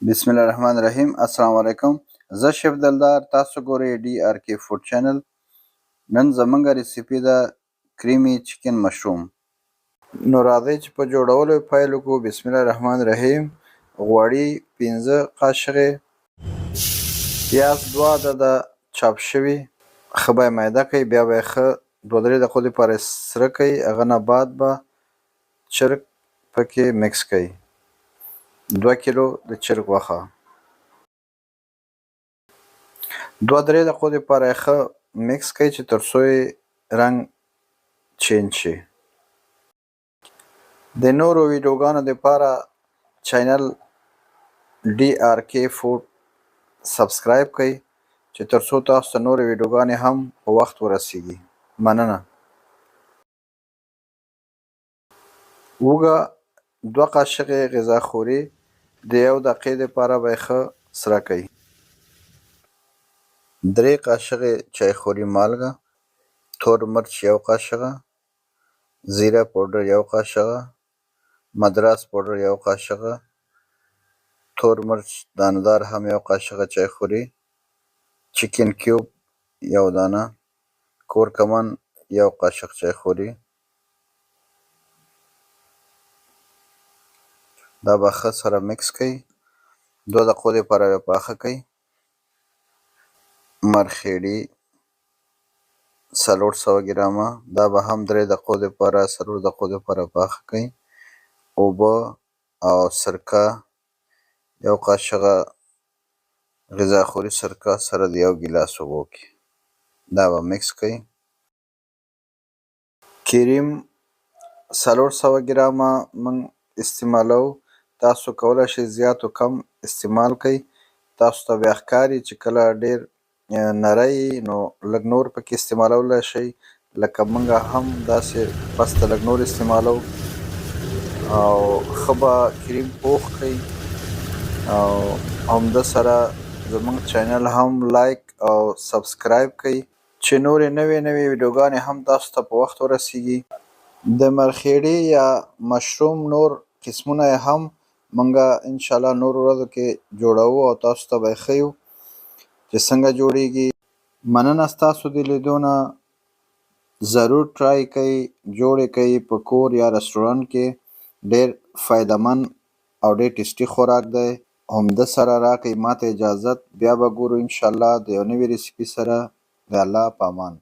بسم الله الرحمن الرحیم. السلام علیکم. زه شیف دلدار، تاسو ګورئ ډي آر کې فوډ چینل. نن زمونږ ریسیپي ده کریمي چکن مشروم. نو راځئ چې په جوړولو یې پیل وکړو. بسم الله الرحمن الرحیم. غوړي 15 قاشقې، پیاز 2 عدده چاپ شوي، ښه به یې میده کړئ، بیا به یې ښه 2-3 دقیقو لپاره سره کړئ. هغه نه بعد به چرګ پکې مکس کړئ. 2 کیلو د چرګ غوښه 2-3 دقیقو لپاره یې ښه مکس کړئ چې تر څو یې رنګ چینج شي. د نورو ویډیوګانو دپاره چینل ډي آر کې فوډ سبسکرایب کړئ چې تر څو تاسو ته نورې ویډیوګانې هم په وخت ورسیږي. مننه. اوږه 2 قاشقې غذا خوري د 1 دقیقې دپاره به یې ښه سره کړئ. 3 قاشقې چای خوري مالګه، تور مرچ 1 قاشقه، زیره پوډر 1 قاشقه، مدراس پوډر 1 قاشقه، تور مرچ دانه‌دار هم 1 قاشقه چای خوري، چکن کیوب 1 دانه، کورکمن 1 قاشق چای خوري. دا به ښه سره مکس کړئ. 2 دقیقو لپاره یې پاخه کړئ. مرخیړي 400 ګرامه، دا به هم 3 دقیقو لپاره 4 دقیقو لپاره پاخه کړئ. اوبه او سرکه 1 قاشقه غذا خوري سرکه سره د 1 ګیلاس اوبو کې، دا به مکس کړئ. کریم 400 ګرامه موږ استعمالو، تاسو کولی شئ زیات و کم استعمال کړئ. تاسو ته بیا ښکاري چې کله ډېر نری نو لږ نور پکې استعمالولی شئ، لکه موږ هم داسې بس ته لږ نور استعمالو. او ښه به کریم پوخ کړئ او همده سره زموږ چینل هم لایک او سبسکرایب کړئ چې نورې نوې ویډیوګانې هم تاسو ته په وخت ورسیږي. د مرخیړي یا مشروم نور قسمونه یې هم موږ انشاءالله نورو ورځو کې جوړوو او تاسو ته به یې ښیو چې څنګه جوړیږي. مننه ستاسو د لیدو نه. ضرور ټرای کړئ، جوړ یې کړئ په کور یا رسټورانټ کې. ډېر فایدهمند او ډېر ټیسټي خوراک دی. همده سره راکړئ ماته اجازت، بیا به ګورو انشاءالله د یو نوي ریسیپي سره. د الله په امان.